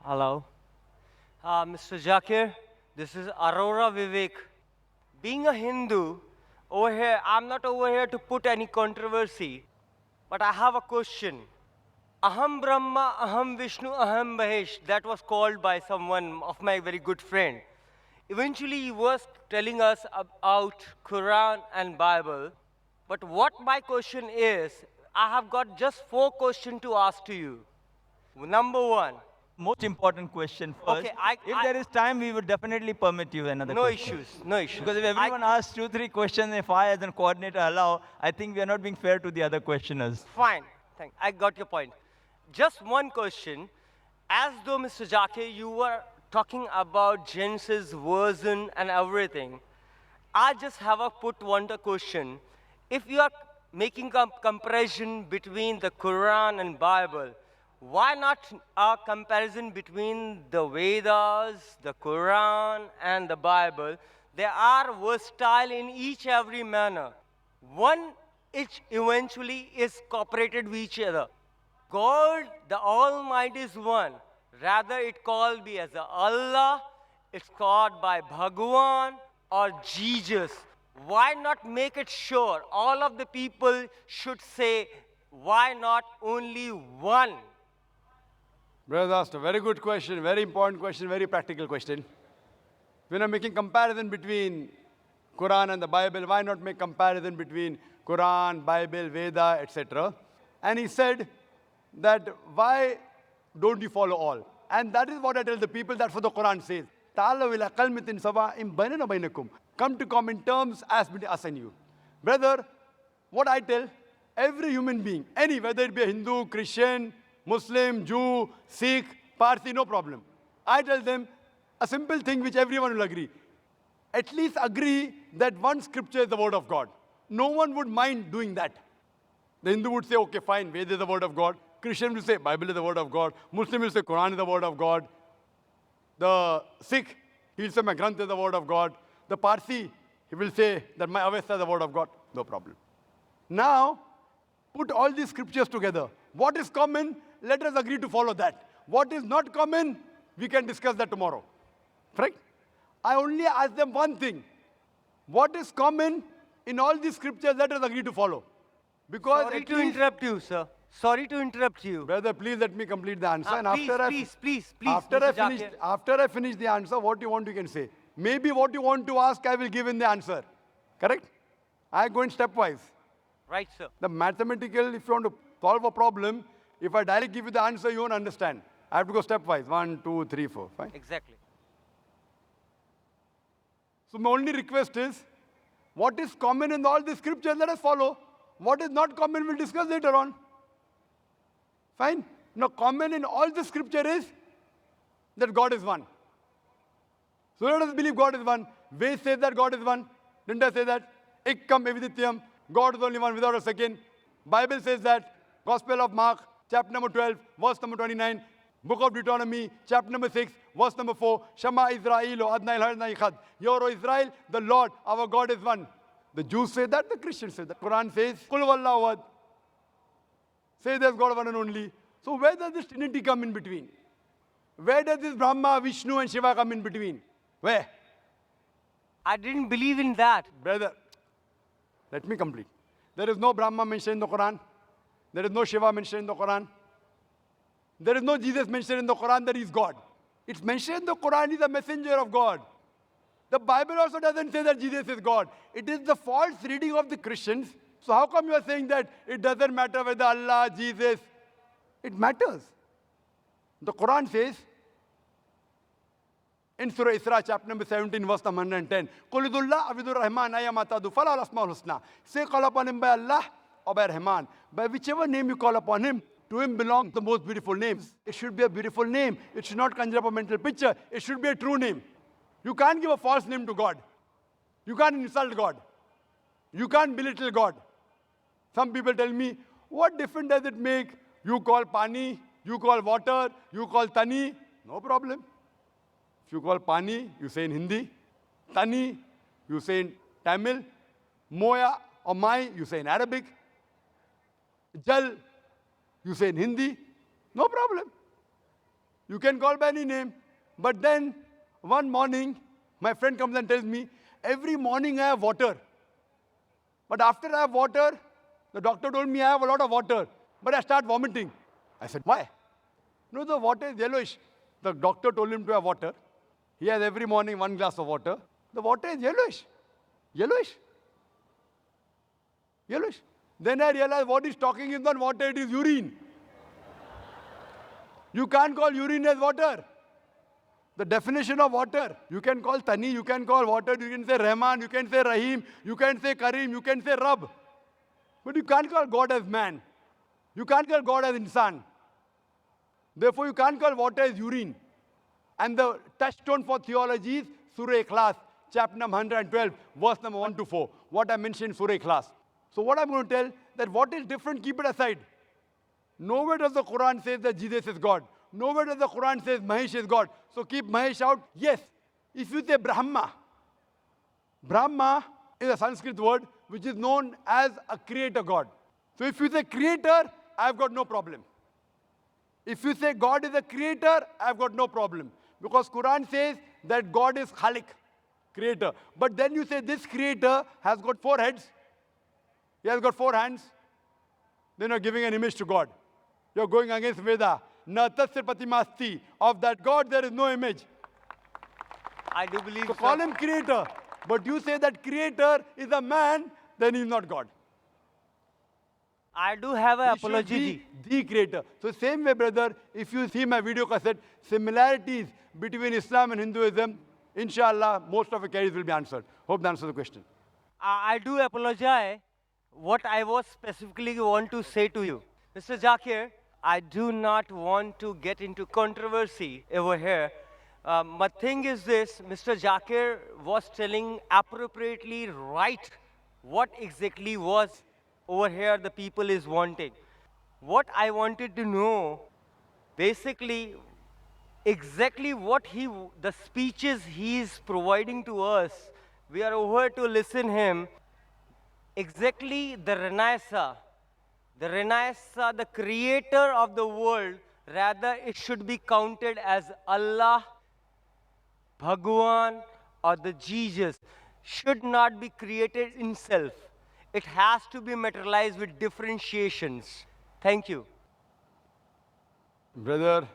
Hello. Mr. Zakir, this is Aurora Vivek. Being a Hindu, over here, I'm not over here to put any controversy, but I have a question. Aham Brahma, Aham Vishnu, Aham Mahesh, that was called by someone of my very good friend. Eventually, he was telling us about Quran and Bible. But what my question is, I have got just four questions to ask to you. Number one, Most important question first. okay, If there is time, we would definitely permit you another no question. issues, no issues. Because if everyone asks two, three questions, if I as a coordinator allow, I think we are not being fair to the other questioners. Fine, thank. I got your point. Just one question. As though, Mr. Jake, you were talking about Genesis version and everything, I just have a put one question. If you are making a comparison between the Quran and Bible, why not a comparison between the Vedas, the Quran, and the Bible? They are versatile in each every manner. One each eventually is cooperated with each other. God, the Almighty is one. Rather, it called be as a Allah, it's called by Bhagwan or Jesus. Why not make it sure? All of the people should say, why not only one? Brother asked a very good question, very important question, very practical question. When I'm making comparison between Quran and the Bible, why not make comparison between Quran, Bible, Veda, etc.? And he said that why don't you follow all? And that is what I tell the people, that's what the Quran says. "Ta'alaw ila kalmatin sawa'in bainana wa bainakum." Come to common terms as between us and you. Brother, what I tell every human being, any, whether it be a Hindu, Christian, Muslim, Jew, Sikh, Parsi, no problem. I tell them a simple thing which everyone will agree. At least agree that one scripture is the word of God. No one would mind doing that. The Hindu would say, okay, fine, Veda is the word of God. Christian will say, Bible is the word of God. Muslim will say, Quran is the word of God. The Sikh, he will say, my Granth is the word of God. The Parsi, he will say that my Avesta is the word of God. No problem. Now, put all these scriptures together. What is common? Let us agree to follow that. What is not common? We can discuss that tomorrow. Right? I only ask them one thing. What is common in all these scriptures? Let us agree to follow. Because Sorry at to least- interrupt you, sir. Sorry to interrupt you. Brother, please let me complete the answer. And Please, after please, after Mr. after I finish the answer, what you want you can say. Maybe what you want to ask, I will give in the answer. Correct? I go in stepwise. Right, sir. The mathematical, if you want to solve a problem, if I directly give you the answer, you won't understand. I have to go stepwise. 1, 2, 3, 4. Fine. Exactly. So my only request is, what is common in all the scriptures, let us follow. What is not common, we'll discuss later on. Fine? Now, common in all the scripture is that God is one. So let us believe God is one. Ved says that God is one. Didn't I say that? Ekkam evidityam. God is only one without a second. Bible says that. Gospel of Mark, chapter number 12, verse number 29. Book of Deuteronomy, chapter number 6, verse number 4. Shema Israel, Adonai Adonai Echad. Hear, O Israel, the Lord, our God is one. The Jews say that, the Christians say that. Quran says, Kul wallahu ahad. Say there's God one and only. So where does this Trinity come in between? Where does this Brahma, Vishnu and Shiva come in between? Where? I didn't believe in that. Brother, let me complete. There is no Brahma mentioned in the Quran. There is no Shiva mentioned in the Quran. There is no Jesus mentioned in the Quran that he is God. It's mentioned in the Quran, he is a messenger of God. The Bible also doesn't say that Jesus is God. It is the false reading of the Christians. So how come you are saying that it doesn't matter whether Allah, Jesus? It matters. The Quran says, in Surah Isra, chapter number 17, verse number 110, Qulidullah abidur rahman ayamatadu falal asmaul husna. Say, call upon him by Allah or by Rahman. By whichever name you call upon him, to him belong the most beautiful names. It should be a beautiful name. It should not conjure up a mental picture. It should be a true name. You can't give a false name to God. You can't insult God. You can't belittle God. Some people tell me, what difference does it make? You call pani, you call water, you call tani. No problem. If you call pani, you say in Hindi. Tani, you say in Tamil. Moya or mai, you say in Arabic. Jal, you say in Hindi. No problem. You can call by any name. But then, one morning, my friend comes and tells me, every morning I have water. But after I have water, the doctor told me I have a lot of water. But I start vomiting. I said, why? No, the water is yellowish. The doctor told him to have water. He has every morning 1 glass of water. The water is yellowish. Yellowish. Yellowish. Then I realized what he's talking is not water, it is urine. You can't call urine as water. The definition of water, you can call Tani, you can call water, you can say Rahman, you can say Rahim, you can say Kareem, you can say Rab. But you can't call God as man. You can't call God as insan. Therefore, you can't call water as urine. And the touchstone for theology is Surah Ikhlas, chapter number 112, verse number 1 to 4. What I mentioned in Surah Ikhlas. So what I'm going to tell, that what is different, keep it aside. Nowhere does the Quran say that Jesus is God. Nowhere does the Quran say Mahesh is God. So keep Mahesh out. Yes, if you say Brahma, Brahma is a Sanskrit word which is known as a creator God. So if you say creator, I've got no problem. If you say God is a creator, I've got no problem. Because Quran says that God is Khalik, creator. But then you say this creator has got 4 heads. He has got 4 hands. Then you're giving an image to God. You're going against Veda. Na tasya pratimasti. Of that God, there is no image. I do believe So call him creator. But you say that creator is a man, then he's not God. I do have an He should apology. be the creator. So same way, brother, if you see my video cassette, similarities between Islam and Hinduism, inshallah, most of the queries will be answered. Hope that answers the question. I do apologize. What I was specifically want to say to you, Mr. Zakir, I do not want to get into controversy over here. My thing is this, Mr. Zakir was telling appropriately right what exactly was over here the people is wanting. What I wanted to know, basically, exactly what the speeches he is providing to us, we are over to listen him. Exactly the Renaissance, the creator of the world, rather it should be counted as Allah, Bhagwan, or the Jesus, should not be created in self. It has to be materialized with differentiations. Thank you. Brother,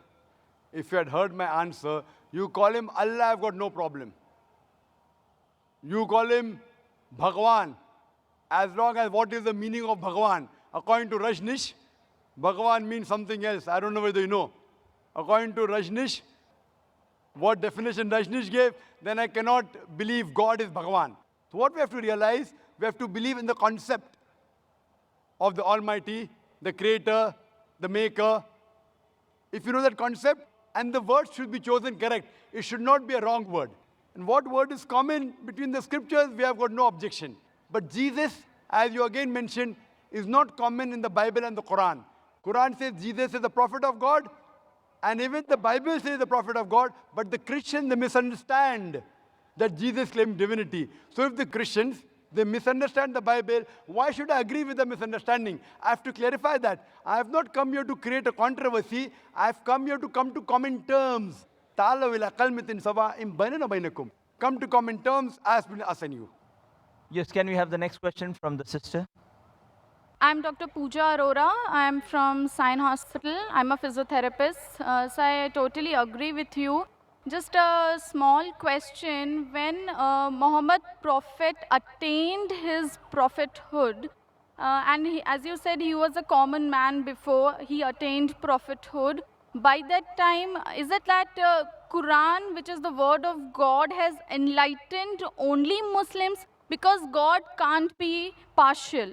if you had heard my answer, you call him Allah, I've got no problem. You call him Bhagwan, as long as what is the meaning of Bhagwan? According to Rajnish, Bhagwan means something else. I don't know whether you know. According to Rajnish, what definition Rajnish gave, then I cannot believe God is Bhagwan. So what we have to realize, we have to believe in the concept of the Almighty, the Creator, the Maker. If you know that concept, and the word should be chosen correct. It should not be a wrong word. And what word is common between the scriptures, we have got no objection. But Jesus, as you again mentioned, is not common in the Bible and the Quran. Quran says Jesus is the prophet of God, and even the Bible says the prophet of God, but the Christians, they misunderstand that Jesus claimed divinity. So if the Christians, they misunderstand the Bible, why should I agree with the misunderstanding? I have to clarify that. I have not come here to create a controversy. I have come here to come to common terms. Ta'alaw ila kalmatin sawa'in bainana bainakum. Come to common terms as between us and you. Yes, can we have the next question from the sister? I'm Dr. Pooja Arora. I'm from Sion Hospital. I'm a physiotherapist. So I totally agree with you. Just a small question. When Muhammad Prophet attained his prophethood, and as you said, he was a common man before he attained prophethood. By that time, is it that Quran, which is the word of God, has enlightened only Muslims? Because God can't be partial.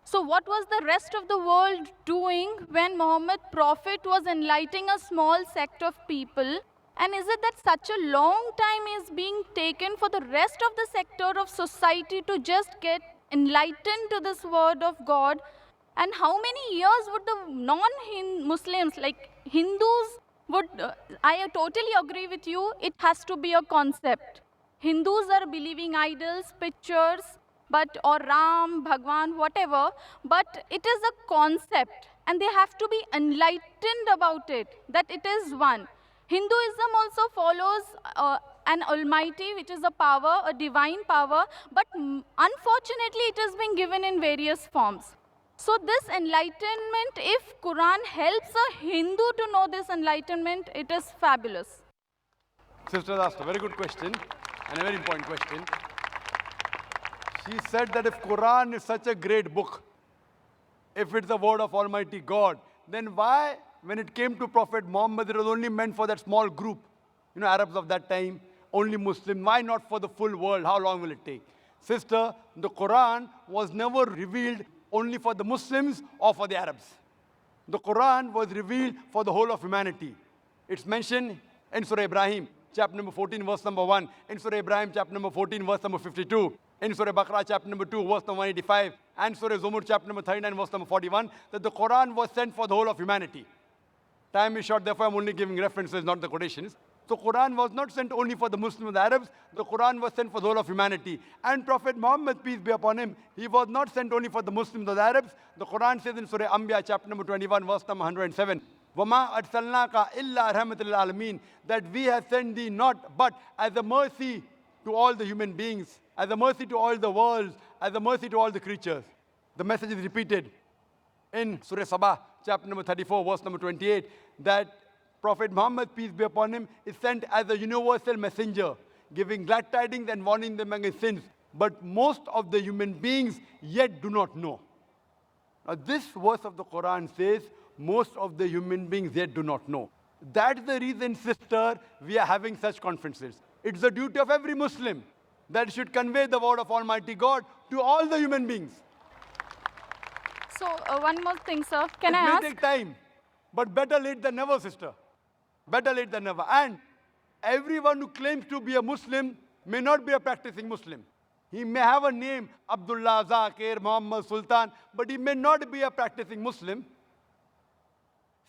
So what was the rest of the world doing when Muhammad Prophet was enlightening a small sect of people? And is it that such a long time is being taken for the rest of the sector of society to just get enlightened to this word of God? And how many years would the non-Muslims, like Hindus, would, I totally agree with you, it has to be a concept. Hindus are believing idols, pictures, or Ram, Bhagwan, whatever, but it is a concept and they have to be enlightened about it, that it is one. Hinduism also follows an almighty, which is a power, a divine power, but unfortunately it is being given in various forms. So this enlightenment, if Quran helps a Hindu to know this enlightenment, it is fabulous. Sister asked a very good question and a very important question. She said that if Quran is such a great book, if it's the word of Almighty God, then why, when it came to Prophet Muhammad, it was only meant for that small group, Arabs of that time, only Muslim. Why not for the full world? How long will it take? Sister, the Quran was never revealed only for the Muslims or for the Arabs. The Quran was revealed for the whole of humanity. It's mentioned in Surah Ibrahim, chapter number 14, verse number 1. In Surah Ibrahim, chapter number 14, verse number 52. In Surah Baqarah, chapter number 2, verse number 185. And Surah Zumur, chapter number 39, verse number 41. That the Quran was sent for the whole of humanity. Time is short, therefore I'm only giving references, not the quotations. So Quran was not sent only for the Muslims and the Arabs. The Quran was sent for the whole of humanity. And Prophet Muhammad, peace be upon him, he was not sent only for the Muslims or the Arabs. The Quran says in Surah Anbiya, chapter number 21, verse number 107. وَمَا أَرْسَلْنَاكَ إِلَّا رَحْمَةً لِلْعَالَمِينَ. That we have sent thee not but as a mercy to all the human beings, as a mercy to all the worlds, as a mercy to all the creatures. The message is repeated in Surah Sabah, chapter number 34, verse number 28, that Prophet Muhammad, peace be upon him, is sent as a universal messenger, giving glad tidings and warning them against sins. But most of the human beings yet do not know. Now this verse of the Quran says, most of the human beings yet do not know. That's the reason, sister, we are having such conferences. It's the duty of every Muslim that should convey the word of Almighty God to all the human beings. So one more thing, sir. Can I It ask? may take time, but better late than never, sister. Better late than never. And everyone who claims to be a Muslim may not be a practicing Muslim. He may have a name, Abdullah, Zakir, Muhammad, Sultan, but he may not be a practicing Muslim.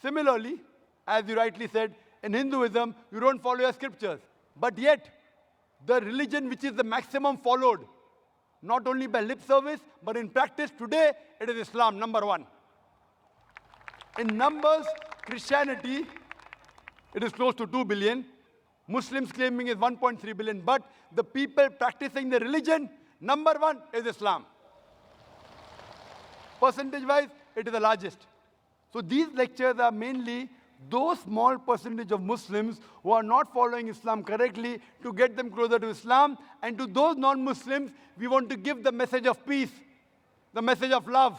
Similarly, as you rightly said, in Hinduism, you don't follow your scriptures. But yet, the religion which is the maximum followed, not only by lip service, but in practice today, it is Islam, number one. In numbers, Christianity, it is close to 2 billion. Muslims claiming is 1.3 billion. But the people practicing the religion, number one is Islam. Percentage-wise, it is the largest. So these lectures are mainly those small percentage of Muslims who are not following Islam correctly to get them closer to Islam. And to those non-Muslims, we want to give the message of peace, the message of love,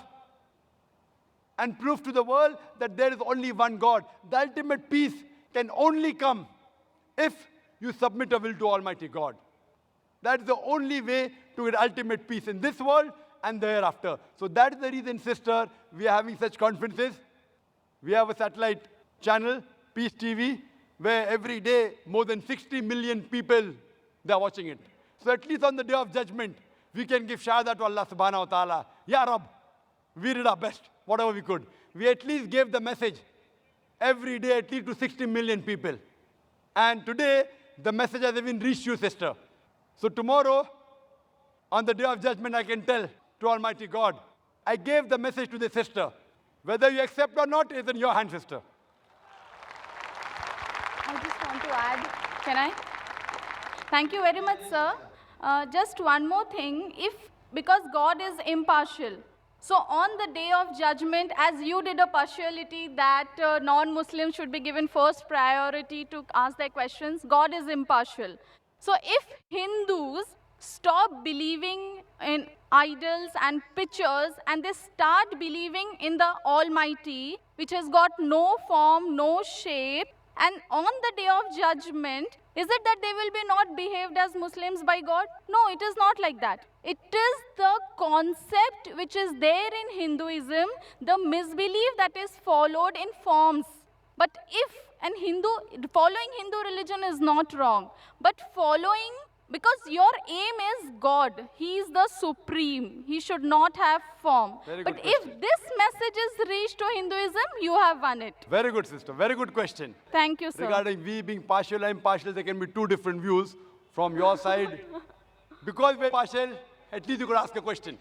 and prove to the world that there is only one God. The ultimate peace can only come if you submit a will to Almighty God. That's the only way to get ultimate peace in this world and the hereafter. So that is the reason, sister, we are having such conferences. We have a satellite channel, Peace TV, where every day more than 60 million people, they are watching it. So at least on the day of judgment, we can give shahada to Allah subhanahu wa ta'ala. Ya Rab, we did our best, whatever we could. We at least gave the message every day at least to 60 million people. And today, the message has even reached you, sister. So tomorrow, on the day of judgment, I can tell to Almighty God, I gave the message to the sister. Whether you accept or not is in your hand, sister. I just want to add, can I? Thank you very much, sir. Just one more thing, because God is impartial, so on the day of judgment, as you did a partiality that non-Muslims should be given first priority to ask their questions, God is impartial. So if Hindus stop believing in idols and pictures and they start believing in the Almighty, which has got no form, no shape, and on the day of judgment, is it that they will be not behaved as Muslims by God? No, it is not like that. It is the concept which is there in Hinduism, the misbelief that is followed in forms. But if following Hindu religion is not wrong, but following, because your aim is God, He is the supreme, He should not have form. But if this message is reached to Hinduism, you have won it. Very good, sister. Very good question. Thank you, sir. Regarding we being partial and impartial, there can be two different views from your side. Because we're partial, at least you could ask a question.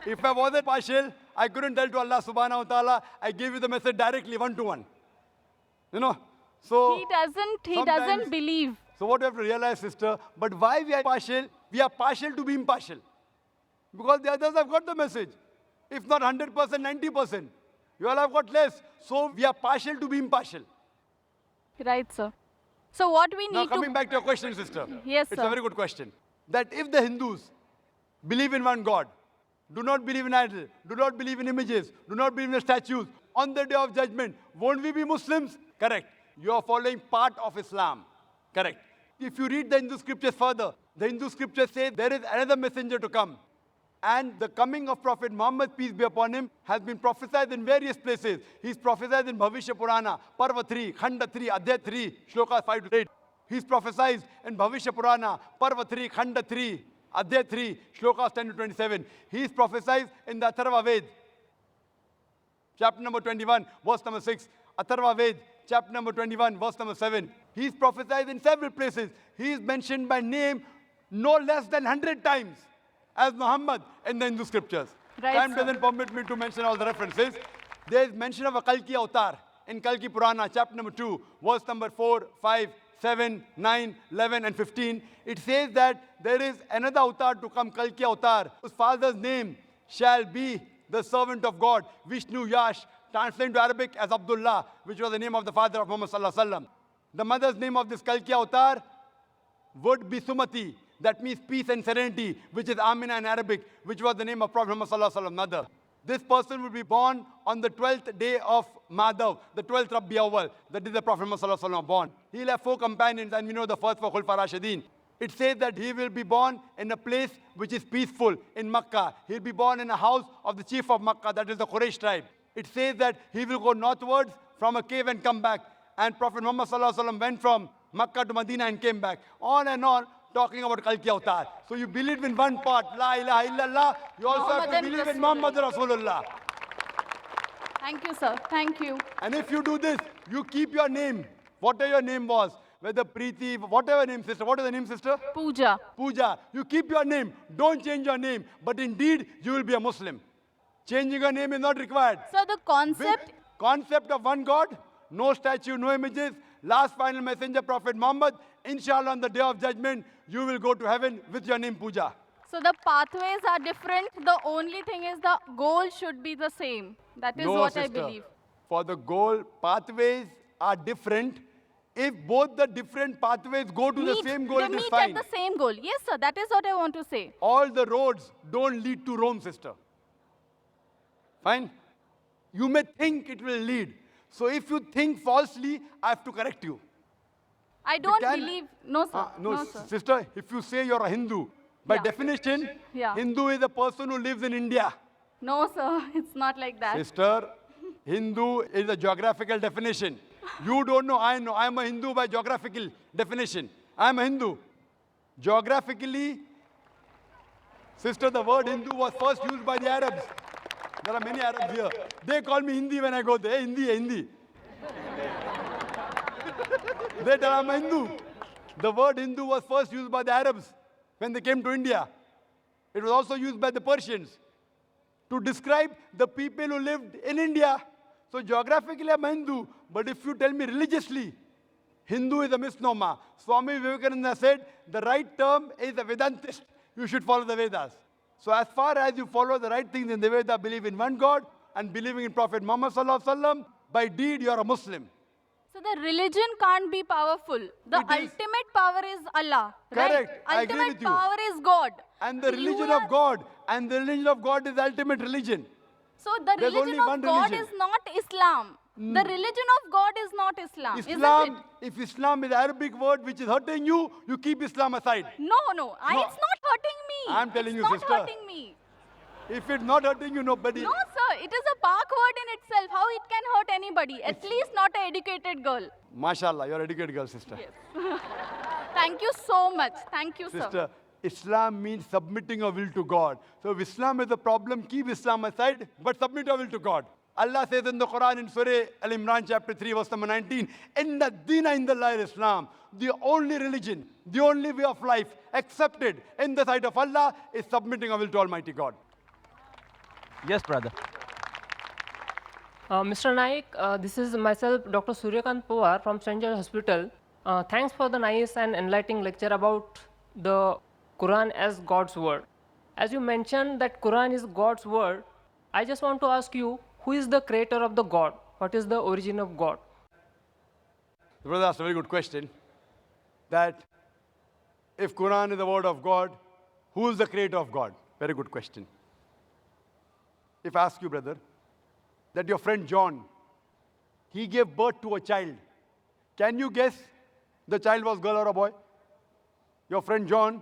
If I wasn't partial, I couldn't tell to Allah subhanahu wa ta'ala, I gave you the message directly, one-to-one. So He doesn't sometimes- believe. So what you have to realize, sister, but why we are partial? We are partial to be impartial. Because the others have got the message. If not 100%, 90%. You all have got less. So we are partial to be impartial. Right, sir. So what we Now need coming to... back to your question, sister. Yes, It's sir. a very good question. That if the Hindus believe in one God, do not believe in idol, do not believe in images, do not believe in statues, on the day of judgment, won't we be Muslims? Correct. You are following part of Islam. Correct. If you read the Hindu scriptures further, the Hindu scriptures say there is another messenger to come. And the coming of Prophet Muhammad, peace be upon him, has been prophesied in various places. He's prophesied in Bhavishya Purana, Parva 3, Khanda 3, Adhyay 3, Shlokas 5 to 8. He's prophesied in Bhavishya Purana, Parva 3, Khanda 3, Adhyay 3, Shlokas 10 to 27. He's prophesied in the Atharva Ved, chapter number 21, verse number 6. Atharva Ved, chapter number 21, verse number 7. He's prophesied in several places. He is mentioned by name no less than 100 times as Muhammad in the Hindu scriptures. Right, Time sir. doesn't permit me to mention all the references. There is mention of a Kalki avatar in Kalki Purana, chapter number 2, verse number 4, 5, 7, 9, 11, and 15. It says that there is another avatar to come, Kalki avatar, whose father's name shall be the servant of God, Vishnu Yash, translated to Arabic as Abdullah, which was the name of the father of Muhammad Sallallahu Alaihi Wasallam. The mother's name of this Kalki avatar would be Sumati. That means peace and serenity, which is Amina in Arabic, which was the name of Prophet Muhammad Sallallahu Alaihi Wasallam, mother. This person would be born on the 12th day of Madhav, the 12th Rabi Awwal, that is the Prophet Muhammad Sallallahu Alaihi Wasallam born. He'll have 4 companions, and we know the first for Khulfa Rashidin. It says that he will be born in a place which is peaceful in Makkah. He'll be born in a house of the chief of Makkah, that is the Quraysh tribe. It says that he will go northwards from a cave and come back. And Prophet Muhammad Sallallahu Alaihi Wasallam went from Makkah to Medina and came back. On and on, talking about Kalki Avatar. So you believe in one part, La ilaha illallah. You also have to Muhammadan believe in Rasulullah. Muhammad Rasulullah. Thank you, sir. Thank you. And if you do this, you keep your name, whatever your name was, whether Preeti, whatever name, sister. What is the name, sister? Puja. Pooja. You keep your name. Don't change your name. But indeed, you will be a Muslim. Changing your name is not required. So the concept... With concept of one God, no statue, no images, last final messenger, Prophet Muhammad, inshallah on the day of judgment, you will go to heaven with your name Pooja. So the pathways are different. The only thing is the goal should be the same. That is No, what sister. I believe. For the goal, pathways are different. If both the different pathways go to the same goal, they it is meet fine. at the same goal. Yes, sir. That is what I want to say. All the roads don't lead to Rome, sister. Fine? You may think it will lead. So if you think falsely, I have to correct you. I don't can- believe... No, sir. No, sir. sister, if you say you're a Hindu, by Yeah. definition, Yeah. Hindu is a person who lives in India. No, sir. It's not like that. Sister, Hindu is a geographical definition. You don't know, I know. I'm a Hindu by geographical definition. I'm a Hindu. Geographically, sister, the word Hindu was first used by the Arabs. There are many Arabs here. They call me Hindi when I go there. Hey, Hindi, hey, Hindi. They tell I'm a Hindu. The word Hindu was first used by the Arabs when they came to India. It was also used by the Persians to describe the people who lived in India. So geographically I'm a Hindu, but if you tell me religiously, Hindu is a misnomer. Swami Vivekananda said, the right term is a Vedantist. You should follow the Vedas. So as far as you follow the right things in the Veda, believe in one God and believing in Prophet Muhammad Sallallahu Alaihi Wasallam, by deed you are a Muslim. So the religion can't be powerful. The It is. ultimate power is Allah. Correct. Right? I agree Ultimate with you. power is God. And the You religion are- of God, and the religion of God is the ultimate religion. So the There's religion only of one God religion. is not Islam. The religion of God is not Islam, isn't Islam, it? if Islam is Arabic word which is hurting you, you keep Islam aside. No. It's not hurting me. I'm telling you, It's sister. not hurting me. If it's not hurting you, nobody. No, sir. It is a Pak word in itself. How it can hurt anybody? At least not an educated girl. MashaAllah, you're an educated girl, sister. Thank you so much. Thank you, sir. Sister, Islam means submitting your will to God. So if Islam is a problem, keep Islam aside, but submit your will to God. Allah says in the Quran in Surah Al-Imran chapter 3 verse number 19, Inna Dina Indallah Islam, the only religion, the only way of life accepted in the sight of Allah is submitting our will to Almighty God. Yes, brother. Mr. Naik, this is myself, Dr. Suryakant Pawar from St. George Hospital. Thanks for the nice and enlightening lecture about the Quran as God's word. As you mentioned that Quran is God's word, I just want to ask you, who is the creator of the God? What is the origin of God? The brother asked a very good question. That if Quran is the word of God, who is the creator of God? Very good question. If I ask you, brother, that your friend John, he gave birth to a child. Can you guess the child was girl or a boy? Your friend John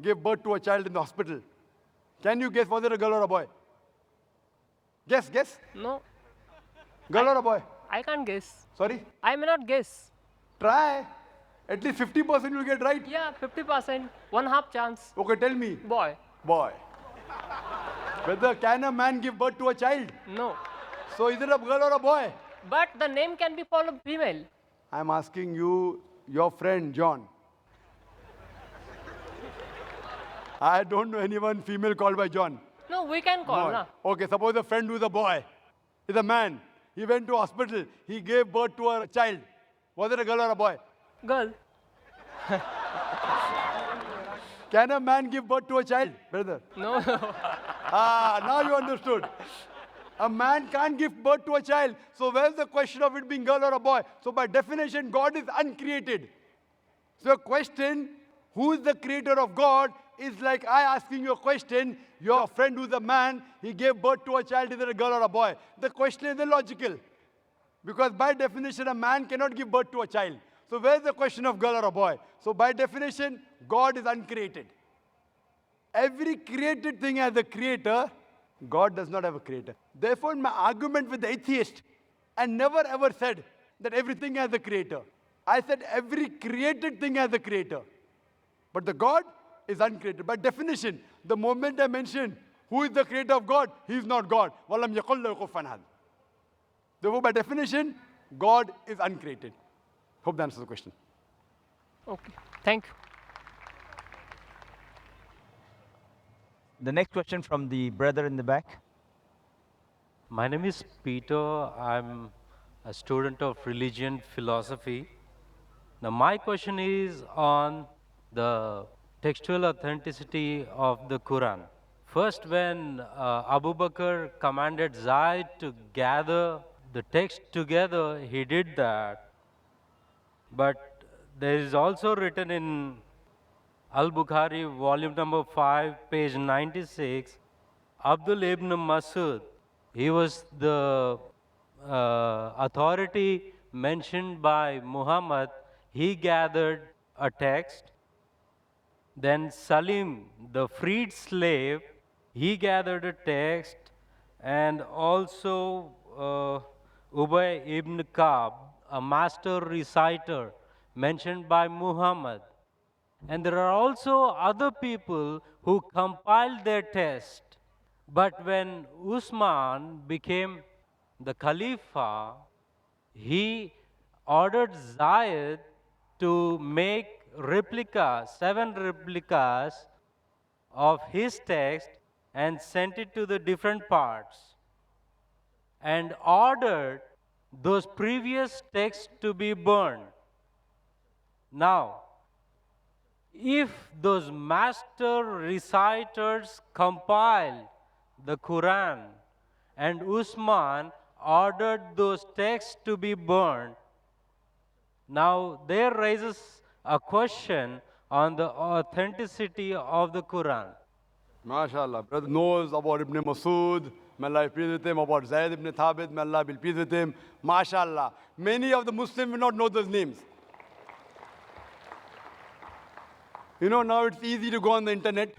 gave birth to a child in the hospital. Can you guess was it a girl or a boy? Guess, guess. No, Girl or a boy? I can't guess. Sorry? I may not guess. Try. At least 50% you'll get right. Yeah, 50%, 1/2 chance. Okay, tell me. Boy, Boy. Whether can a man give birth to a child? no. So is it a girl or a boy? But the name can be for a female. I'm asking you, your friend John. I don't know anyone female called by John. No, we can call, No. na? Okay, suppose a friend who is a boy, is a man. He went to hospital. He gave birth to a child. Was it a girl or a boy? Girl. Can a man give birth to a child, brother? No. Now you understood. A man can't give birth to a child. So where's the question of it being girl or a boy? So by definition, God is uncreated. So a question, who is the creator of God, is like I asking you a question, your friend who's a man, he gave birth to a child, is it a girl or a boy? The question is illogical. Because by definition, a man cannot give birth to a child. So where's the question of girl or a boy? So by definition, God is uncreated. Every created thing has a creator. God does not have a creator. Therefore, my argument with the atheist, I never ever said that everything has a creator. I said every created thing has a creator. But the God is uncreated. By definition, the moment I mention who is the creator of God, he is not God. وَلَمْ يَقُلْ لَهُ كُفُوًا أَحَدٌ. Therefore, by definition, God is uncreated. Hope that answers the question. Okay, thank you. The next question from the brother in the back. My name is Peter. I'm a student of religion philosophy. Now, my question is on the textual authenticity of the Quran. First, when Abu Bakr commanded Zaid to gather the text together, he did that. But there is also written in Al-Bukhari, volume number 5, page 96, Abdul ibn Masud, he was the authority mentioned by Muhammad. He gathered a text. Then Salim, the freed slave, he gathered a text. And also Ubay ibn Ka'b, a master reciter mentioned by Muhammad. And there are also other people who compiled their text. But when Usman became the Khalifa, he ordered Zayed to make replicas, 7 replicas of his text and sent it to the different parts and ordered those previous texts to be burned. Now, if those master reciters compiled the Quran and Usman ordered those texts to be burned, now there rises a question on the authenticity of the Quran. MashaAllah. Brother knows about Ibn Masud, may Allah be pleased with him, about Zayd ibn Thabit, may Allah be pleased with him. MashaAllah. Many of the Muslims will not know those names. You know, now it's easy to go on the internet.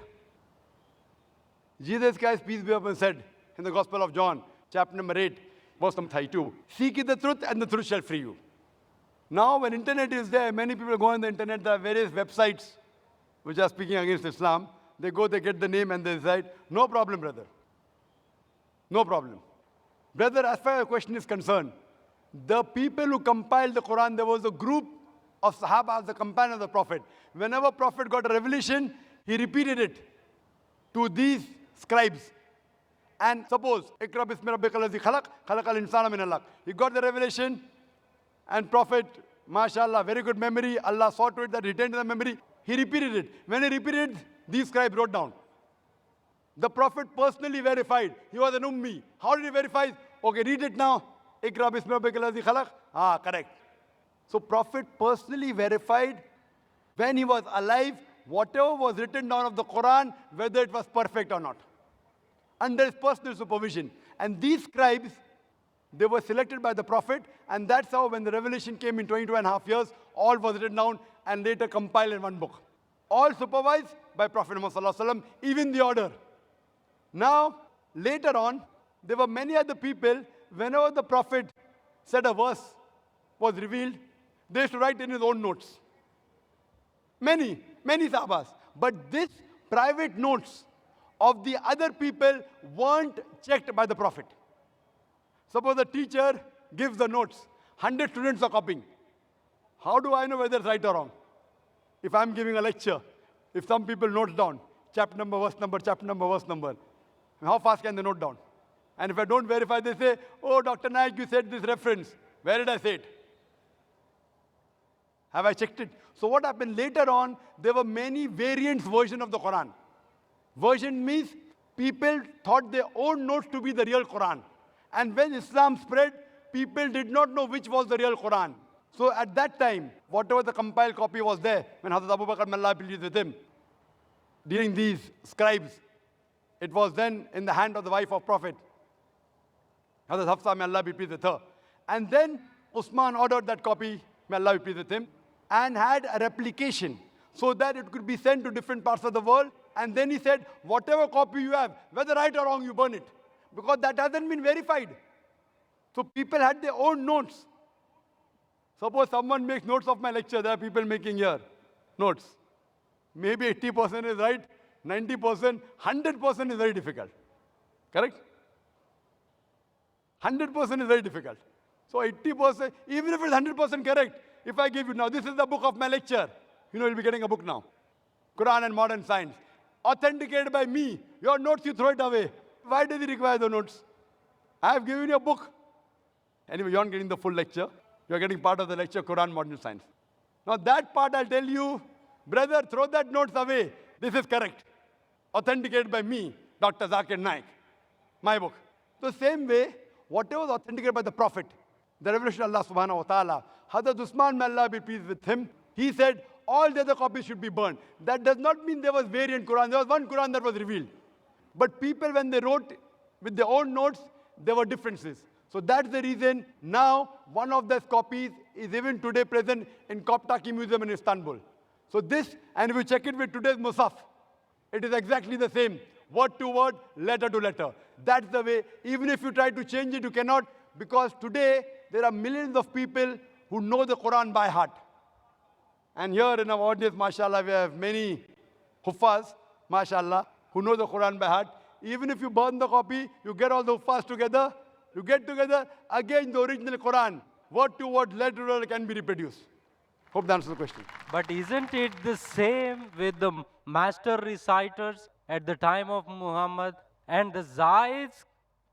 Jesus Christ, peace be upon him, said in the Gospel of John, chapter number 8, verse number 32, seek ye the truth and the truth shall free you. Now, when internet is there, many people go on the internet, there are various websites which are speaking against Islam. They go, they get the name and they decide, no problem, brother. No problem. Brother, as far as the question is concerned, the people who compiled the Quran, there was a group of Sahaba, the companion of the Prophet. Whenever Prophet got a revelation, he repeated it to these scribes. And suppose, Ikra bismi rabbikal ladzi khalaq, khalaqal insana min alaq. He got the revelation, and Prophet, mashallah, very good memory. Allah saw to it that he retained the memory. He repeated it. When he repeated, these scribes wrote down. The Prophet personally verified. He was an ummi. How did he verify? Okay, read it now. Ikra bismi rabbikal ladzi khalaq. Correct. So Prophet personally verified when he was alive, whatever was written down of the Quran, whether it was perfect or not, under his personal supervision. And these scribes, they were selected by the Prophet, and that's how when the revelation came in 22.5 years, all was written down and later compiled in one book. All supervised by Prophet Muhammad Sallallahu Alaihi Wasallam, even the order. Now, later on, there were many other people, whenever the Prophet said a verse was revealed, they used to write in his own notes. Many sahabas. But this private notes of the other people weren't checked by the Prophet. Suppose the teacher gives the notes, 100 students are copying. How do I know whether it's right or wrong? If I'm giving a lecture, if some people note down, chapter number, verse number, chapter number, verse number, how fast can they note down? And if I don't verify, they say, oh, Dr. Naik, you said this reference. Where did I say it? Have I checked it? So what happened later on, there were many variants version of the Quran. Version means people thought their own notes to be the real Quran. And when Islam spread, people did not know which was the real Quran. So at that time, whatever the compiled copy was there, when Hazrat Abu Bakr, may Allah be pleased with him, during these scribes, it was then in the hand of the wife of Prophet, Hazrat Hafsa, may Allah be pleased with her. And then Usman ordered that copy, may Allah be pleased with him, and had a replication so that it could be sent to different parts of the world. And then he said, whatever copy you have, whether right or wrong, you burn it. Because that hasn't been verified. So people had their own notes. Suppose someone makes notes of my lecture, there are people making here notes. Maybe 80% is right, 90%, 100% is very difficult. Correct? 100% is very difficult. So 80%, even if it's 100% correct, if I give you now, this is the book of my lecture, you'll be getting a book now. Quran and Modern Science. Authenticated by me. Your notes, you throw it away. Why does he require the notes? I have given you a book. Anyway, you aren't getting the full lecture. You're getting part of the lecture, Quran, Modern Science. Now that part I'll tell you, brother, throw that notes away. This is correct. Authenticated by me, Dr. Zakir Naik. My book. The same way, whatever was authenticated by the Prophet, the revelation of Allah subhanahu wa ta'ala, Hazrat Usman, may Allah be pleased with him, he said, all the other copies should be burned. That does not mean there was variant Quran. There was one Quran that was revealed. But people, when they wrote with their own notes, there were differences. So that's the reason now one of those copies is even today present in Koptaki Museum in Istanbul. So this, and if you check it with today's Musaf, it is exactly the same. Word to word, letter to letter. That's the way. Even if you try to change it, you cannot, because today there are millions of people who know the Quran by heart. And here in our audience, mashallah, we have many huffaz, mashallah, who know the Quran by heart. Even if you burn the copy, you get all the huffaz together, you get together, again the original Quran, word to word, letter to letter can be reproduced. Hope that answers the question. But isn't it the same with the master reciters at the time of Muhammad? And the Zaid's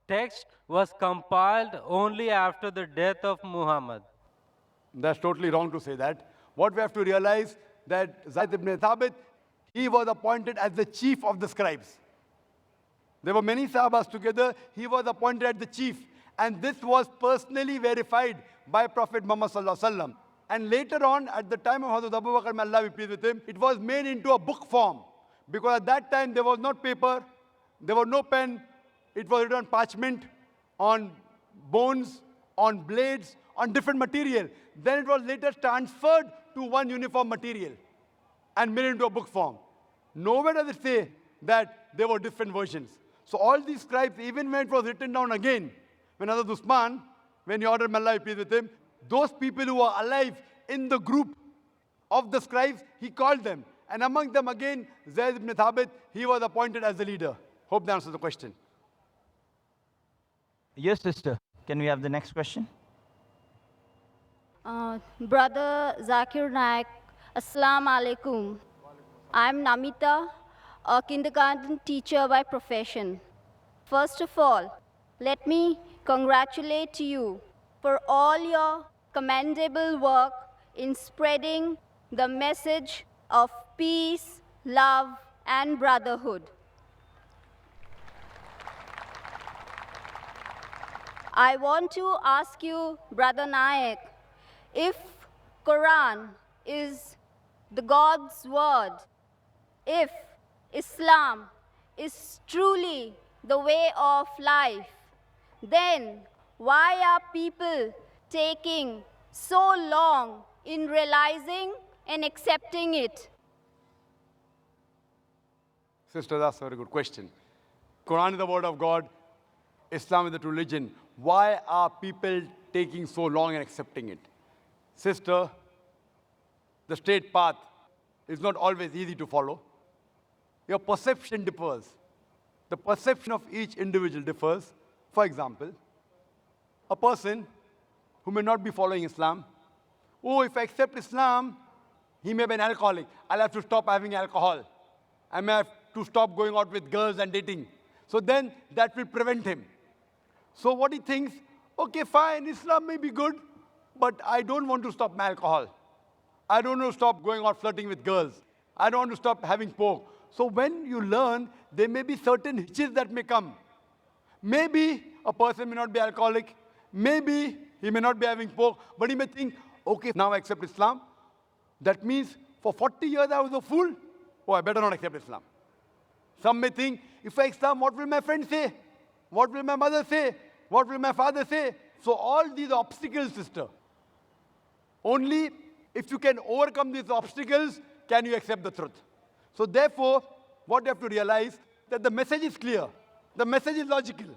text was compiled only after the death of Muhammad. That's totally wrong to say that. What we have to realize that Zaid ibn Thabit, he was appointed as the chief of the scribes. There were many Sahabas together. He was appointed as the chief. And this was personally verified by Prophet Muhammad Sallallahu Alaihi Wasallam. And later on, at the time of Hazrat Abu Bakr, may Allah be pleased with him, it was made into a book form. Because at that time, there was not paper, there was no pen. It was written on parchment, on bones, on blades, on different material. Then it was later transferred to one uniform material and made into a book form. Nowhere does it say that there were different versions. So all these scribes, even when it was written down again, when Hazrat Usman, when he ordered, may Allah be pleased with him, those people who were alive in the group of the scribes, he called them. And among them again, Zayd ibn Thabit, he was appointed as the leader. Hope that answers the question. Yes, sister. Can we have the next question? Brother Zakir Naik, Assalamu alaikum. I'm Namita, a kindergarten teacher by profession. First of all, let me congratulate you for all your commendable work in spreading the message of peace, love, and brotherhood. I want to ask you, Brother Nayak, if Quran is the God's word, if Islam is truly the way of life, then why are people taking so long in realizing and accepting it? Sister, that's a very good question. Quran is the word of God. Islam is the religion. Why are people taking so long in accepting it? Sister, the straight path is not always easy to follow. Your perception differs. The perception of each individual differs. For example, a person who may not be following Islam, oh, if I accept Islam, he may be an alcoholic. I'll have to stop having alcohol. I may have to stop going out with girls and dating. So then that will prevent him. So what he thinks, okay, fine, Islam may be good, but I don't want to stop my alcohol. I don't want to stop going out flirting with girls. I don't want to stop having pork. So when you learn, there may be certain hitches that may come. Maybe a person may not be alcoholic. Maybe he may not be having pork, but he may think, okay, now I accept Islam. That means for 40 years I was a fool. Oh, I better not accept Islam. Some may think, if I Islam, what will my friends say? What will my mother say? What will my father say? So all these obstacles, sister, only if you can overcome these obstacles, can you accept the truth. So therefore, what you have to realize, that the message is clear. The message is logical.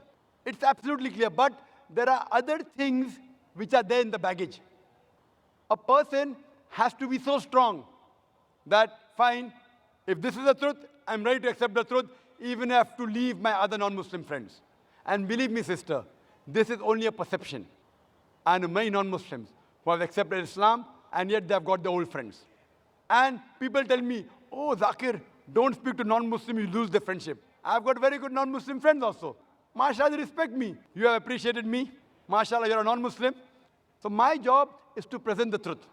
It's absolutely clear. But there are other things which are there in the baggage. A person has to be so strong that, fine, if this is the truth, I'm ready to accept the truth, even if I have to leave my other non-Muslim friends. And believe me, sister, this is only a perception. I know many non-Muslims who have accepted Islam, and yet they have got their old friends. And people tell me, oh, Zakir, don't speak to non-Muslim, you lose the friendship. I've got very good non-Muslim friends also. MashaAllah, they respect me. You have appreciated me. MashaAllah, you're a non-Muslim. So my job is to present the truth.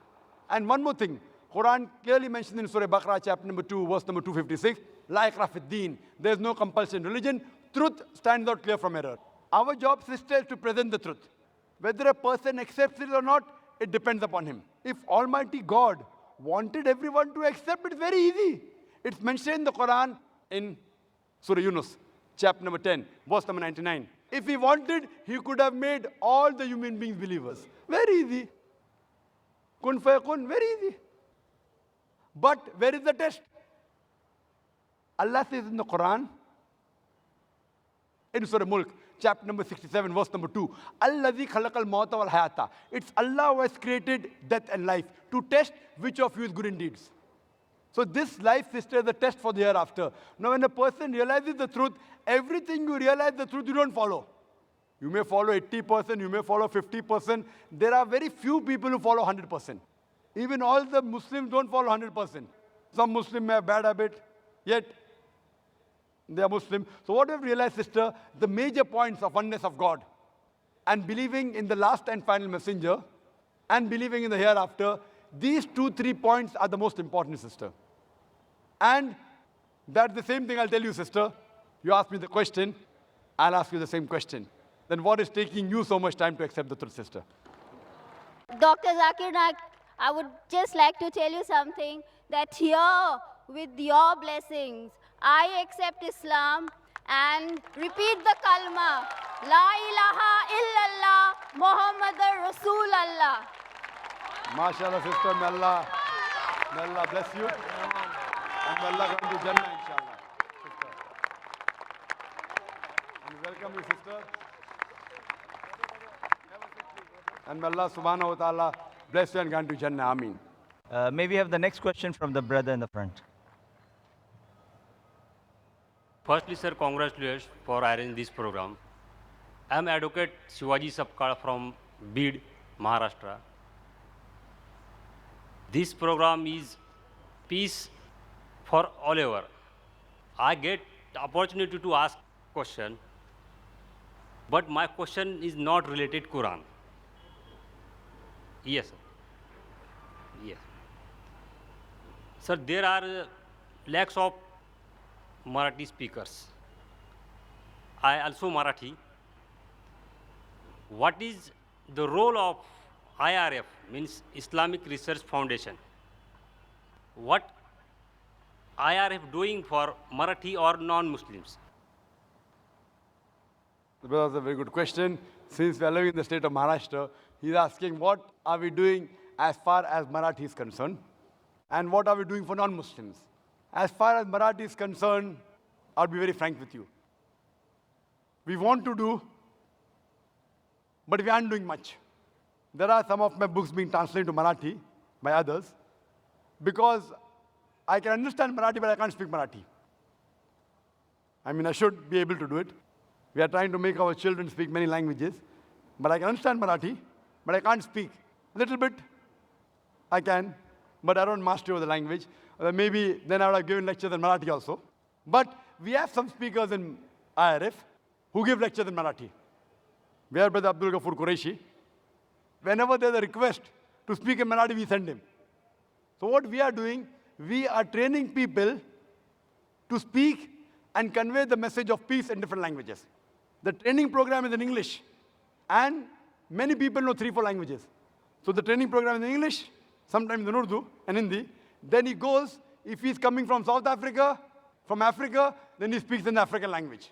And one more thing, Quran clearly mentions in Surah Baqarah, chapter number 2, verse number 256, La ikrah fid deen. There is no compulsion in religion. Truth stands out clear from error. Our job, sister, is to present the truth. Whether a person accepts it or not, it depends upon him. If Almighty God wanted everyone to accept, it's very easy. It's mentioned in the Quran in Surah Yunus, chapter number 10, verse number 99. If he wanted, he could have made all the human beings believers. Very easy. Kun fayakun, very easy. But where is the test? Allah says in the Quran, in Surah Mulk, chapter number 67, verse number 2, Allazi khalaqal mawta wal hayata. It's Allah who has created death and life to test which of you is good in deeds. So this life, sister, is the test for the hereafter. Now when a person realizes the truth, everything you realize the truth, you don't follow. You may follow 80%, you may follow 50%. There are very few people who follow 100%. Even all the Muslims don't follow 100%. Some Muslims may have bad habit, yet they are Muslim. So what we have realized, sister, the major points of oneness of God and believing in the last and final messenger and believing in the hereafter, these 2-3 points are the most important, sister. And that's the same thing I'll tell you, sister. You ask me the question, I'll ask you the same question. Then what is taking you so much time to accept the truth, sister? Dr. Zakir Naik, I would just like to tell you something, that here, with your blessings, I accept Islam and repeat the kalma, La ilaha illallah, Muhammadur Rasulallah. MashaAllah, sister, may Allah bless you. And may Allah grant you Jannah, inshallah. Sister. And we welcome you, sister. And may Allah subhanahu wa ta'ala bless you and grant you Jannah. Ameen. May we have the next question from the brother in the front. Firstly, sir, congratulations for arranging this program. I am Advocate Shivaji Sapkal from Bid, Maharashtra. This program is peace for all over. I get the opportunity to ask question. But my question is not related Quran. Yes, sir. Yes. Sir, there are lakhs of Marathi speakers. I also Marathi. What is the role of IRF, means Islamic Research Foundation? What IRF doing for Marathi or non-Muslims? That's a very good question. Since we are living in the state of Maharashtra, he's asking what are we doing as far as Marathi is concerned, and what are we doing for non-Muslims. As far as Marathi is concerned, I'll be very frank with you. We want to do, but we aren't doing much. There are some of my books being translated to Marathi by others, because I can understand Marathi, but I can't speak Marathi. I mean, I should be able to do it. We are trying to make our children speak many languages, but I can understand Marathi, but I can't speak. A little bit, I can, but I don't master the language. Maybe then I would have given lectures in Marathi also. But we have some speakers in IRF who give lectures in Marathi. We have Brother Abdul Ghafoor Qureshi. Whenever there's a request to speak in Marathi, we send him. So what we are doing, we are training people to speak and convey the message of peace in different languages. The training program is in English, and many people know 3-4 languages. So the training program is in English, sometimes in Urdu and Hindi. Then he goes, if he's coming from South Africa, from Africa, then he speaks in the African language.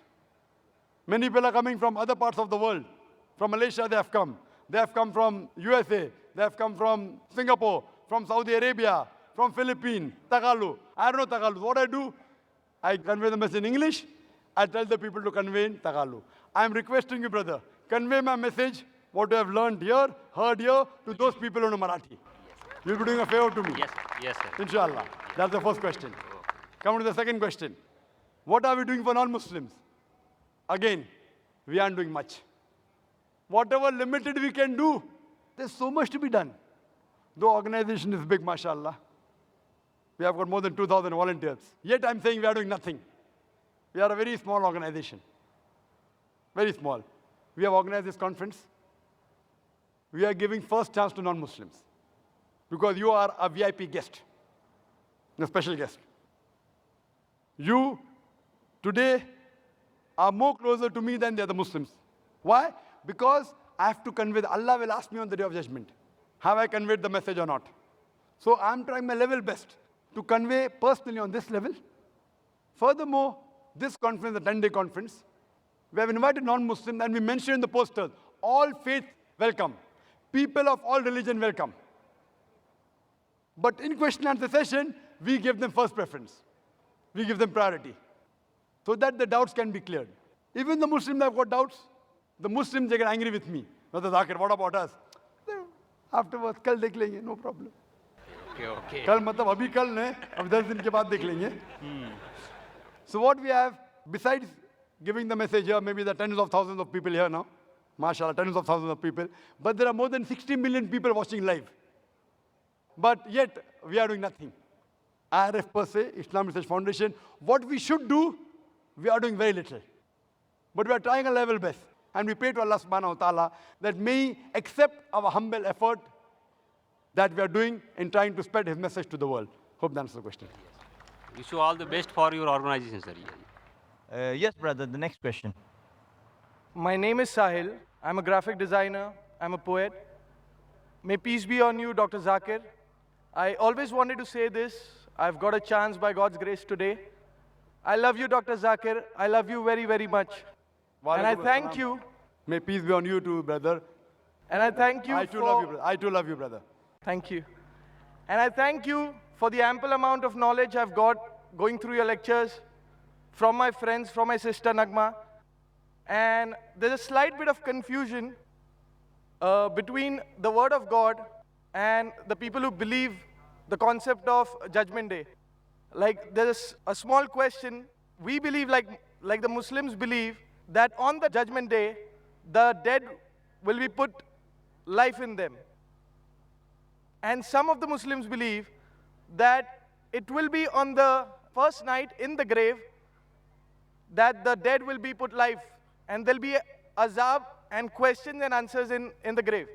Many people are coming from other parts of the world. From Malaysia, they have come. They have come from USA. They have come from Singapore, from Saudi Arabia, from Philippines, Tagalog. I don't know Tagalog. What I do, I convey the message in English. I tell the people to convey in Tagalog. I am requesting you, brother, convey my message, what you have learned here, heard here, to those people who know Marathi. You'll be doing a favor to me. Yes, yes, sir. Inshallah. That's the first question. Come to the second question. What are we doing for non-Muslims? Again, we aren't doing much. Whatever limited we can do, there's so much to be done. The organization is big, mashallah. We have got more than 2,000 volunteers. Yet I'm saying we are doing nothing. We are a very small organization. Very small. We have organized this conference. We are giving first chance to non-Muslims, because you are a VIP guest, a special guest. You today are more closer to me than the other Muslims. Why? Because I have to convey, Allah will ask me on the Day of Judgment, have I conveyed the message or not? So I'm trying my level best to convey personally on this level. Furthermore, this conference, the 10-day conference, we have invited non-Muslims, and we mentioned in the posters, all faith welcome. People of all religion welcome. But in question and answer session, we give them first preference. We give them priority, so that the doubts can be cleared. Even the Muslims have got doubts. The Muslims, they get angry with me. Brother Zakir, what about us? Afterwards, kal dekh lenge, no problem. Okay. Kal matlab abhi kal nahi, ab 10 din ke baad dekh lenge. So what we have, besides giving the message here, maybe there are tens of thousands of people here now. MashaAllah, tens of thousands of people. But there are more than 60 million people watching live. But yet, we are doing nothing. IRF per se, Islamic Research Foundation, what we should do, we are doing very little. But we are trying a level best. And we pray to Allah subhanahu wa ta'ala that may He accept our humble effort that we are doing in trying to spread His message to the world. Hope that answers the question. Wish you all the best for your organization, sir. Yes, brother, the next question. My name is Sahil. I'm a graphic designer. I'm a poet. May peace be on you, Dr. Zakir. I always wanted to say this. I've got a chance by God's grace today. I love you, Dr. Zakir. I love you very, very much. And I thank you. May peace be on you too, brother. And I thank you I too love you, brother. I too love you, brother. Thank you. And I thank you for the ample amount of knowledge I've got going through your lectures from my friends, from my sister Nagma. And there's a slight bit of confusion between the Word of God and the people who believe the concept of Judgment Day. Like, there's a small question. We believe, like the Muslims believe, that on the Judgment Day, the dead will be put life in them. And some of the Muslims believe that it will be on the first night in the grave that the dead will be put life, and there'll be azab and questions and answers in the grave.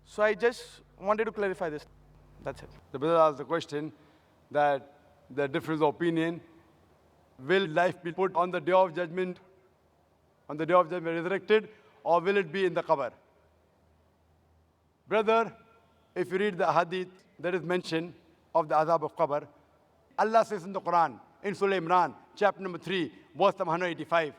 So I just wanted to clarify this. That's it. The brother asked the question that the difference of opinion, will life be put on the day of judgment, resurrected, or will it be in the qabr? Brother, if you read the hadith, there is mention of the azab of qabr. Allah says in the Quran, in Surah Imran, chapter number 3, verse number 185,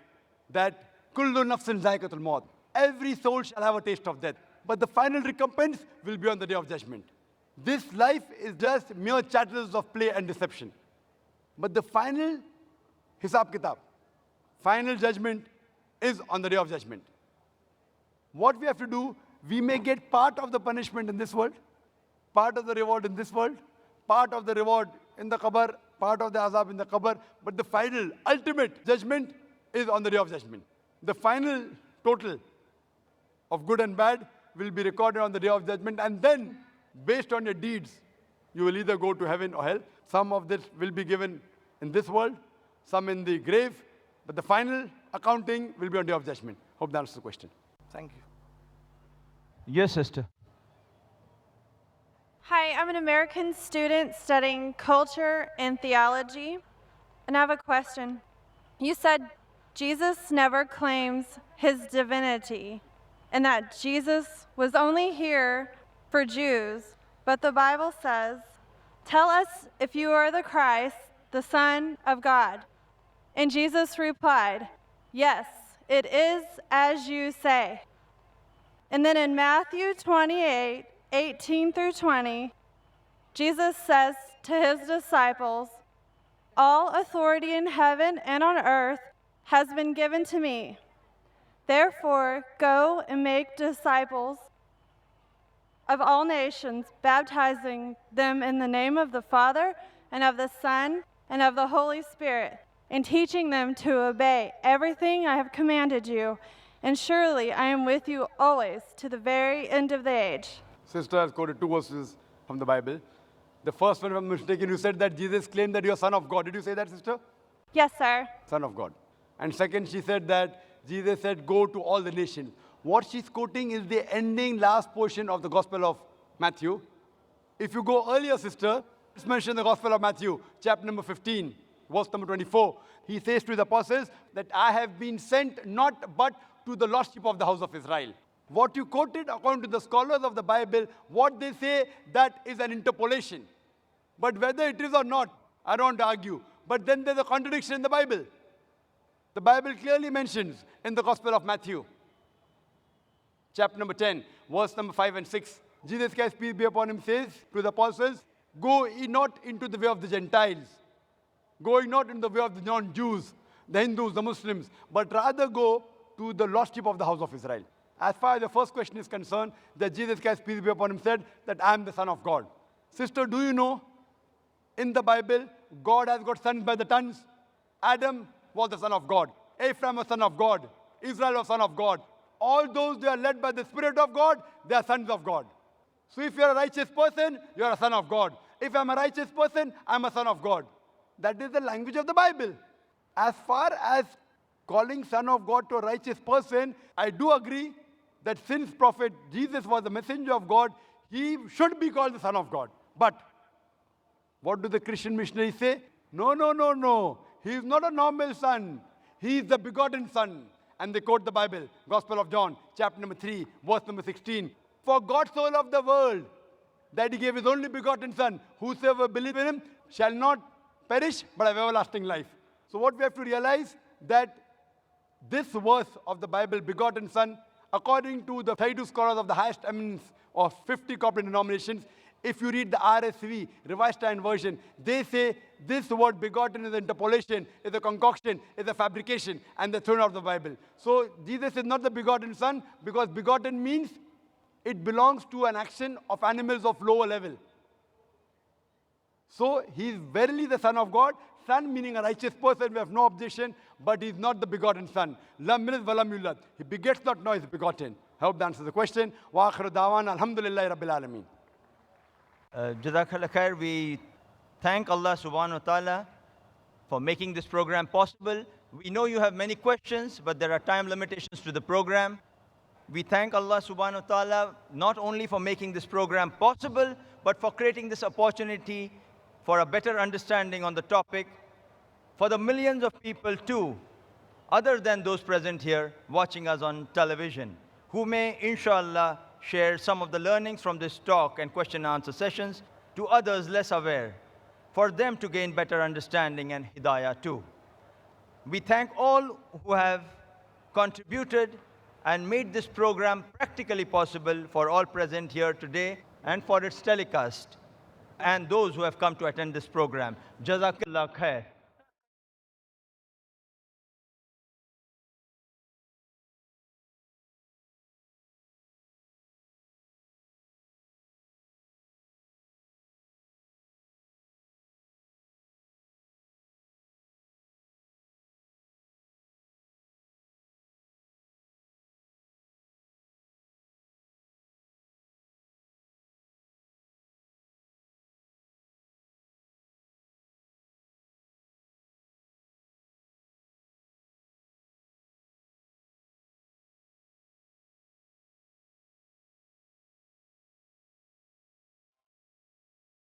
that kullu nafsin zaikatul maut. Every soul shall have a taste of death, but the final recompense will be on the day of judgment. This life is just mere chattels of play and deception. But the final hisab kitab, final judgment is on the day of judgment. What we have to do, we may get part of the punishment in this world, part of the reward in this world, part of the reward in the qabr, part of the azab in the qabr, but the final, ultimate judgment is on the day of judgment. The final total of good and bad will be recorded on the day of judgment, and then, based on your deeds, you will either go to heaven or hell. Some of this will be given in this world, some in the grave, but the final accounting will be on the day of judgment. Hope that answers the question. Thank you. Yes, sister. Hi, I'm an American student studying culture and theology, and I have a question. You said Jesus never claims his divinity, and that Jesus was only here for Jews, but the Bible says, "Tell us if you are the Christ, the Son of God." And Jesus replied, "Yes, it is as you say." And then in Matthew 28:18 through 20, Jesus says to his disciples, "All authority in heaven and on earth has been given to me. Therefore, go and make disciples of all nations, baptizing them in the name of the Father and of the Son and of the Holy Spirit, and teaching them to obey everything I have commanded you. And surely I am with you always to the very end of the age." Sister has quoted two verses from the Bible. The first one, if I'm mistaken, you said that Jesus claimed that you are Son of God. Did you say that, sister? Yes, sir. Son of God. And second, she said that Jesus said, "Go to all the nations." What she's quoting is the ending last portion of the Gospel of Matthew. If you go earlier, sister, let's mention the Gospel of Matthew, chapter number 15, verse number 24. He says to the apostles that I have been sent not but to the lost sheep of the house of Israel. What you quoted, according to the scholars of the Bible, what they say, that is an interpolation. But whether it is or not, I don't argue. But then there's a contradiction in the Bible. The Bible clearly mentions in the Gospel of Matthew, chapter number 10, verse number 5 and 6, Jesus Christ, peace be upon him, says to the apostles, "Go ye not into the way of the Gentiles, going not in the way of the non-Jews, the Hindus, the Muslims, but rather go to the lost sheep of the house of Israel." As far as the first question is concerned, that Jesus Christ, peace be upon him, said that I am the Son of God. Sister, do you know, in the Bible, God has got sons by the tons. Adam was the son of God. Abraham was son of God. Israel was son of God. All those they are led by the Spirit of God, they are sons of God. So if you are a righteous person, you are a son of God. If I am a righteous person, I am a son of God. That is the language of the Bible. As far as calling son of God to a righteous person, I do agree that since Prophet Jesus was the messenger of God, he should be called the Son of God. But what do the Christian missionaries say? No, no, no, no. He is not a normal son. He is the begotten Son. And they quote the Bible, Gospel of John, chapter number 3, verse number 16. For God so loved the world that he gave his only begotten Son. Whosoever believes in him shall not perish, but have everlasting life. So what we have to realize, that this verse of the Bible, begotten Son, according to the 32 scholars of the highest eminence of 50 corporate denominations, if you read the RSV, Revised Standard Version, they say this word begotten is an interpolation, is a concoction, is a fabrication, and they're thrown out of the Bible. So Jesus is not the begotten Son, because begotten means it belongs to an action of animals of lower level. So he is verily the Son of God. Son meaning a righteous person, we have no objection, but he is not the begotten Son. Lam yalid wa lam yulad. He begets not, nor is begotten. I hope that answers the question. Wa akhiru da'wana alhamdulillahi rabbil alameen. Jazakallah khair. We thank Allah subhanahu wa ta'ala for making this program possible. We know you have many questions, but there are time limitations to the program. We thank Allah subhanahu wa ta'ala not only for making this program possible, but for creating this opportunity for a better understanding on the topic for the millions of people too, other than those present here watching us on television, who may, inshallah, share some of the learnings from this talk and question and answer sessions to others less aware, for them to gain better understanding and hidayah too. We thank all who have contributed and made this program practically possible for all present here today and for its telecast, and those who have come to attend this program. Jazakallah khair.